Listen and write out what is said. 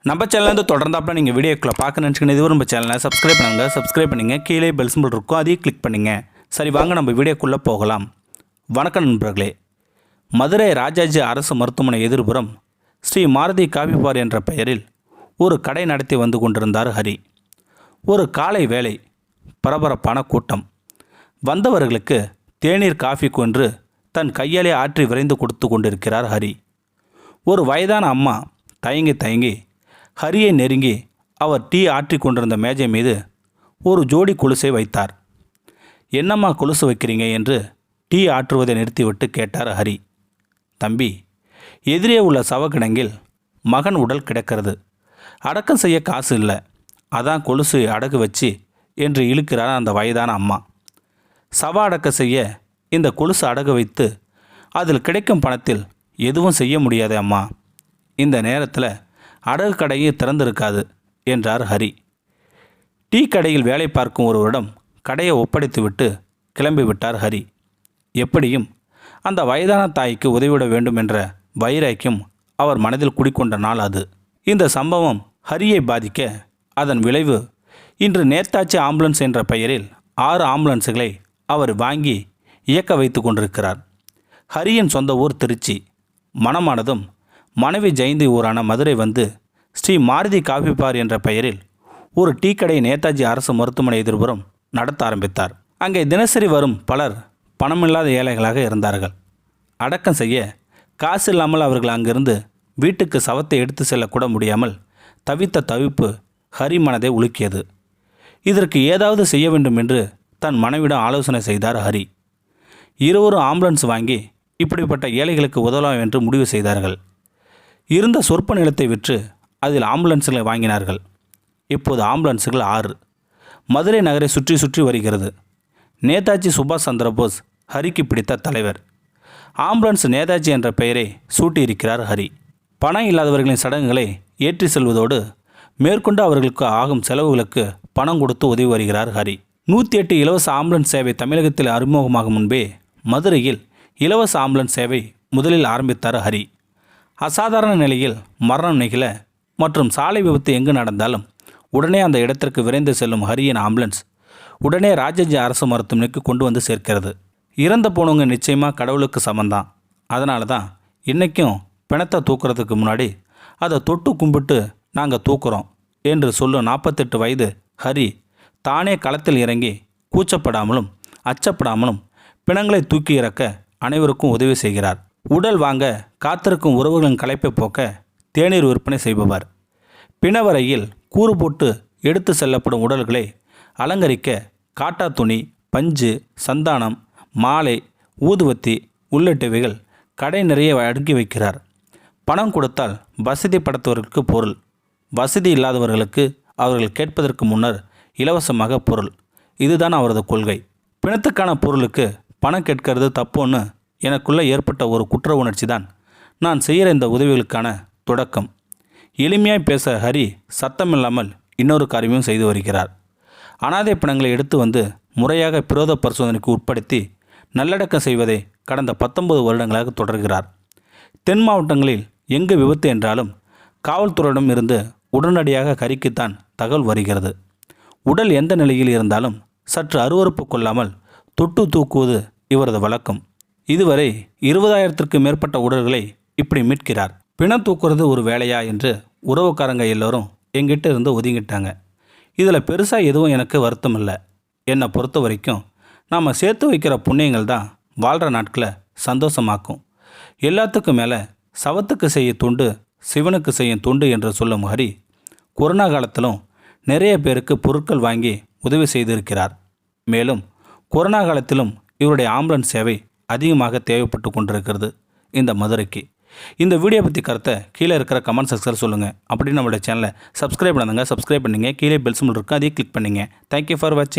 நம்ம சேனல்லேருந்து தொடர்ந்தாப்புல நீங்கள் வீடியோக்களை பார்க்க நினச்சிக்கணும். இதுவரை நம்ம சேனலை சப்ஸ்கிரைப் பண்ணுங்கள். கீழே பெல் சிம்பிள் இருக்கும், அதையும் கிளிக் பண்ணுங்க. சரி, வாங்க நம்ம வீடியோக்குள்ளே போகலாம். வணக்கம் நண்பர்களே. மதுரை ராஜாஜி அரசு மருத்துவமனை எதிர்புறம் ஸ்ரீ மாருதி காஃபி பார் என்ற பெயரில் ஒரு கடை நடத்தி வந்து கொண்டிருந்தார் ஹரி. ஒரு காலை வேளை, பரபரப்பான கூட்டம். வந்தவர்களுக்கு தேநீர் காஃபி கொன்று தன் கையாலே ஆற்றி விரைந்து கொடுத்து கொண்டிருக்கிறார் ஹரி. ஒரு வயதான அம்மா தயங்கி ஹரியை நெருங்கி அவர் டீ ஆற்றி கொண்டிருந்த மேஜை மீது ஒரு ஜோடி கொலுசை வைத்தார். என்னம்மா கொலுசு வைக்கிறீங்க என்று டீ ஆற்றுவதை நிறுத்திவிட்டு கேட்டார் ஹரி. தம்பி, எதிரே உள்ள சவக்கிடங்கில் மகன் உடல் கிடக்கிறது. அடக்கம் செய்ய காசு இல்லை, அதான் கொலுசு அடகு வச்சு என்று இழுக்கிறார் அந்த வயதான அம்மா. சவ அடக்கம் செய்ய இந்த கொலுசு அடகு வைத்து அதில் கிடைக்கும் பணத்தில் எதுவும் செய்ய முடியாது அம்மா. இந்த நேரத்தில் அடகு கடையே திறந்திருக்காது என்றார் ஹரி. டீ கடையில் வேலை பார்க்கும் ஒருவரிடம் கடையை ஒப்படைத்துவிட்டு கிளம்பிவிட்டார் ஹரி. எப்படியும் அந்த வயதான தாய்க்கு உதவிவிட வேண்டும் என்ற வைராக்கியம் அவர் மனதில் குடிக்கொண்ட நாள் அது. இந்த சம்பவம் ஹரியை பாதிக்க அதன் விளைவு இன்று நேதாஜி ஆம்புலன்ஸ் என்ற பெயரில் 6 ஆம்புலன்ஸுகளை அவர் வாங்கி இயக்க வைத்து கொண்டிருக்கிறார். ஹரியின் சொந்த ஊர் திருச்சி. மணமானதும் மனைவி ஜெயந்தி ஊரான மதுரை வந்து ஸ்ரீ மாருதி காஃபி பார் என்ற பெயரில் ஒரு டீ கடை நேதாஜி அரசு மருத்துவமனை எதிர்புறம் நடத்த ஆரம்பித்தார். அங்கே தினசரி வரும் பலர் பணமில்லாத ஏழைகளாக இருந்தார்கள். அடக்கம் செய்ய காசு இல்லாமல் அவர்கள் அங்கிருந்து வீட்டுக்கு சவத்தை எடுத்து செல்லக்கூட முடியாமல் தவித்த தவிப்பு ஹரி மனதை உலுக்கியது. இதற்கு ஏதாவது செய்ய வேண்டும் என்று தன் மனைவிடம் ஆலோசனை செய்தார் ஹரி. இருவரும் ஆம்புலன்ஸ் வாங்கி இப்படிப்பட்ட ஏழைகளுக்கு உதவலாம் என்று முடிவு செய்தார்கள். இருந்த சொற்ப நிலத்தை விற்று அதில் ஆம்புலன்ஸுகளை வாங்கினார்கள். இப்போது ஆம்புலன்ஸுகள் 6 மதுரை நகரை சுற்றி வருகிறது. நேதாஜி சுபாஷ் சந்திரபோஸ் ஹரிக்கு பிடித்த தலைவர். ஆம்புலன்ஸ் நேதாஜி என்ற பெயரை சூட்டியிருக்கிறார் ஹரி. பணம் இல்லாதவர்களின் சடங்குகளை ஏற்றி செல்வதோடு மேற்கொண்டு அவர்களுக்கு ஆகும் செலவுகளுக்கு பணம் கொடுத்து உதவி வருகிறார் ஹரி. 108 இலவச ஆம்புலன்ஸ் சேவை தமிழகத்தில் அறிமுகமாகும் முன்பே மதுரையில் இலவச ஆம்புலன்ஸ் சேவை முதலில் ஆரம்பித்தார் ஹரி. அசாதாரண நிலையில் மரணம் நிகழ மற்றும் சாலை விபத்து எங்கு நடந்தாலும் உடனே அந்த இடத்திற்கு விரைந்து செல்லும் ஹரியின் ஆம்புலன்ஸ் உடனே ராஜாஜி அரசு மருத்துவமனைக்கு கொண்டு வந்து சேர்க்கிறது. இறந்து போனவங்க நிச்சயமாக கடவுளுக்கு சமந்தான். அதனால தான் இன்றைக்கும் பிணத்தை தூக்குறதுக்கு முன்னாடி அதை தொட்டு கும்பிட்டு நாங்கள் தூக்குறோம் என்று சொல்லும் 48 வயது ஹரி தானே களத்தில் இறங்கி கூச்சப்படாமலும் அச்சப்படாமலும் பிணங்களை தூக்கி இறக்க அனைவருக்கும் உதவி செய்கிறார். உடல் வாங்க காத்திருக்கும் உறவுகளின் களைப்பை போக்க தேநீர் விற்பனை செய்பவர். பிணவரையில் கூறு போட்டு எடுத்து செல்லப்படும் உடல்களை அலங்கரிக்க காட்டா துணி, பஞ்சு, சந்தானம், மாலை, ஊதுவத்தி உள்ளிட்டவைகள் கடை நிறைய அடுக்கி வைக்கிறார். பணம் கொடுத்தால் வசதி படைத்தவர்களுக்கு பொருள், வசதி இல்லாதவர்களுக்கு அவர்கள் கேட்பதற்கு முன்னர் இலவசமாக பொருள். இதுதான் அவரது கொள்கை. பிணத்துக்கான பொருளுக்கு பணம் கேட்கறது தப்புன்னு எனக்குள்ளே ஏற்பட்ட ஒரு குற்ற உணர்ச்சி தான் நான் செய்கிற இந்த உதவிகளுக்கான தொடக்கம். எளிமையாய் பேச ஹரி சத்தமில்லாமல் இன்னொரு காரியமும் செய்து வருகிறார். அனாதை பிணங்களை எடுத்து வந்து முறையாக பிரேத பரிசோதனைக்கு உட்படுத்தி நல்லடக்கம் செய்வதை கடந்த 19 வருடங்களாக தொடர்கிறார். தென் மாவட்டங்களில் எங்கு விபத்து என்றாலும் காவல்துறையிடம் இருந்து உடனடியாக ஹரிக்குத்தான் தகவல் வருகிறது. உடல் எந்த நிலையில் இருந்தாலும் சற்று அருவறுப்பு கொள்ளாமல் தொட்டு தூக்குவது இவரது வழக்கம். இதுவரை 20,000த்திற்கு மேற்பட்ட உடல்களை இப்படி மீட்கிறார். பிணம் தூக்குறது ஒரு வேலையா என்று உறவுக்காரங்க எல்லோரும் எங்கிட்ட இருந்து ஒதுங்கிட்டாங்க. இதில் பெருசாக எதுவும் எனக்கு வருத்தம் இல்லை. என்னை பொறுத்த வரைக்கும் நாம் சேர்த்து வைக்கிற புண்ணியங்கள் தான் வாழ்கிற நாட்களை சந்தோஷமாக்கும். எல்லாத்துக்கும் மேலே சவத்துக்கு செய்ய தொண்டு சிவனுக்கு செய்யும் தொண்டு என்று சொல்லும் ஹரி கொரோனா காலத்திலும் நிறைய பேருக்கு பொருட்கள் வாங்கி உதவி செய்திருக்கிறார். மேலும் கொரோனா காலத்திலும் இவருடைய ஆம்புலன்ஸ் சேவை அதிகமாக தேவைப்பட்டு கொண்டிருக்கிறது இந்த மதுரைக்கு. இந்த வீடியோ பற்றி கருத்தை கீழே இருக்கிற கமெண்ட் செக்ஷனில் சொல்லுங்கள். அப்படின்னு நம்மளுடைய சேனலை சப்ஸ்கிரைப் பண்ணுங்க. கீழே பெல் சிம்பல் இருக்கும், அதையும் கிளிக் பண்ணுங்கள். தேங்க்யூ ஃபார் வாட்சிங்.